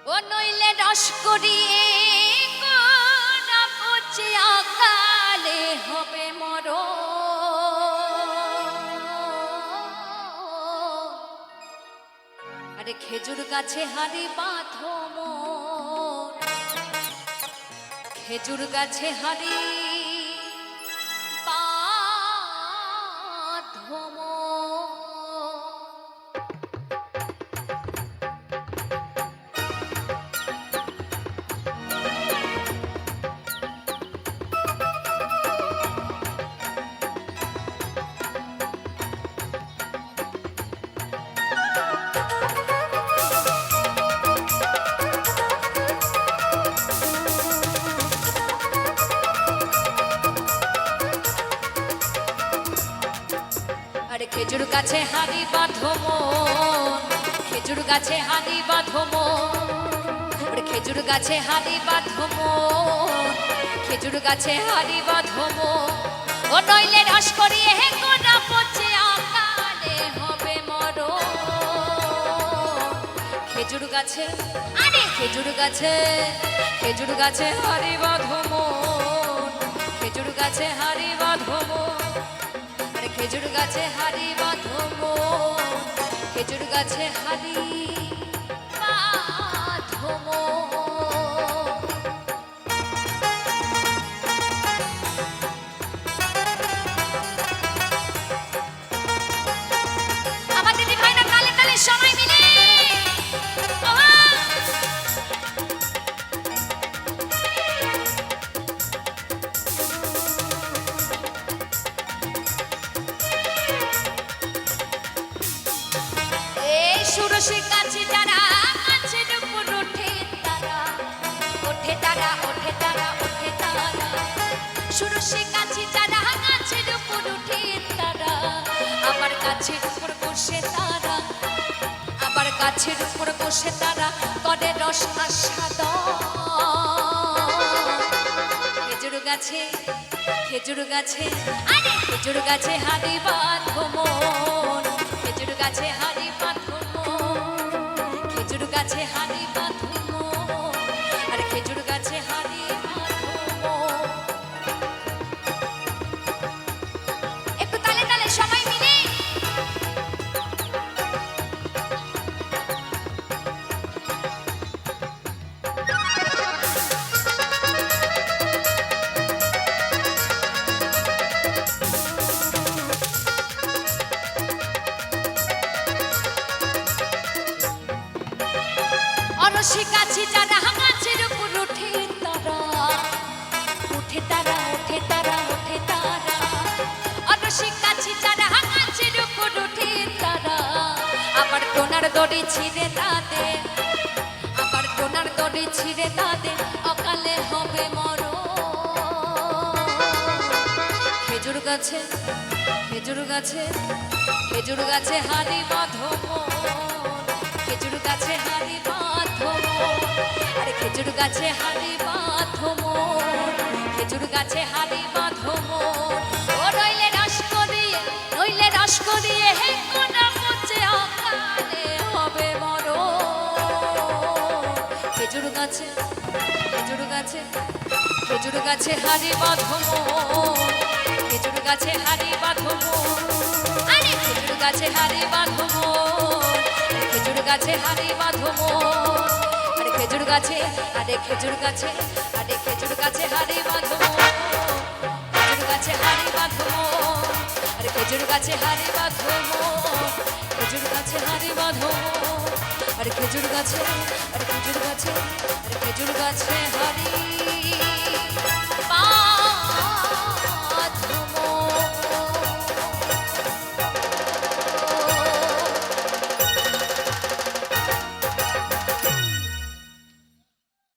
ও নইলে রস করিয়ে না পচে অকালে হবে আরে খেজুর গাছে হাড়ি বাঁধো মোর, খেজুর গাছে হাড়ি বাঁধো মোর। খেজুর গাছে হাড়ি বাঁধো মন, খেজুর গাছে হাড়ি বাঁধো মন, খেজুর গাছে হাড়ি বাঁধো মন, খেজুর গাছে হাড়ি বাঁধো মন। ও নইলে রস করিয়ে না পচে অকালে হবে মরণ। খেজুর গাছে আরে খেজুর গাছে, খেজুর গাছে হাড়ি বাঁধো মন, খেজুর গাছে হাড়ি বাঁধো মন, খেজুর গাছে হাড়ি বাঁধো মন, খেজুর গাছে হাড়ি বাঁধো মন। আমার দিদি ভাইরা তালে তালে সবাই মিলে সুরসে কাছে যারা গাছের উপর ওঠে তারা, ওঠে তারা, ওঠে তারা, ওঠে তারা। সুরসে কাছে যারা গাছের উপর ওঠে তারা, আবার গাছের উপর বসে তারা, আবার গাছের উপর বসে তারা করে রস আস্বাদন। খেজুর গাছে, খেজুর গাছে আরে খেজুর গাছে হাড়ি বাঁধো মন, খেজুর গাছে হাড়ি বাঁধো মন, খেজুর গাছে হাড়ি বাঁধো মন, আর খেজুর গাছে হাড়ি বাঁধো মন। একটু তালে তালে সবাই মিলে অরসে গাছে যারা গাছের উপর ওঠে তারা, ওঠে তারা, ওঠে তারা, ওঠে তারা। অরসে গাছে যারা গাছের উপর ওঠে তারা, আবার টোনার দড়ি ছিঁড়ে তাদের, আবার টোনার দড়ি ছিঁড়ে তাদের অকালে হবে মরণ। খেজুর গাছে, খেজুর গাছে, খেজুর গাছে হাড়ি বাঁধো মন, খেজুর গাছে হাড়ি বাঁধো মন, আরে খেজুর গাছে হাড়ি বাঁধো মন, খেজুর গাছে হাড়ি বাঁধো মন। ও নইলে রস করিয়ে, নইলে রস করিয়ে না পচে অকালে হবে মরণ। খেজুর গাছে, খেজুর গাছে, খেজুর গাছে হাড়ি বাঁধো মন, খেজুর গাছে হাড়ি বাঁধো মন, আরে খেজুর গাছে হাড়ি বাঁধো মন, খেজুর গাছে হাড়ি বাঁধো মন, আরে খেজুর গাছে, আরে খেজুর গাছে, আরে খেজুর গাছে হাড়ি বাঁধো মন, খেজুর গাছে হাড়ি বাঁধো মন, আরে খেজুর গাছে হাড়ি বাঁধো মন, খেজুর গাছে হাড়ি বাঁধো মন, আরে খেজুর গাছে, আরে খেজুর গাছে, আরে খেজুর গাছে হাড়ি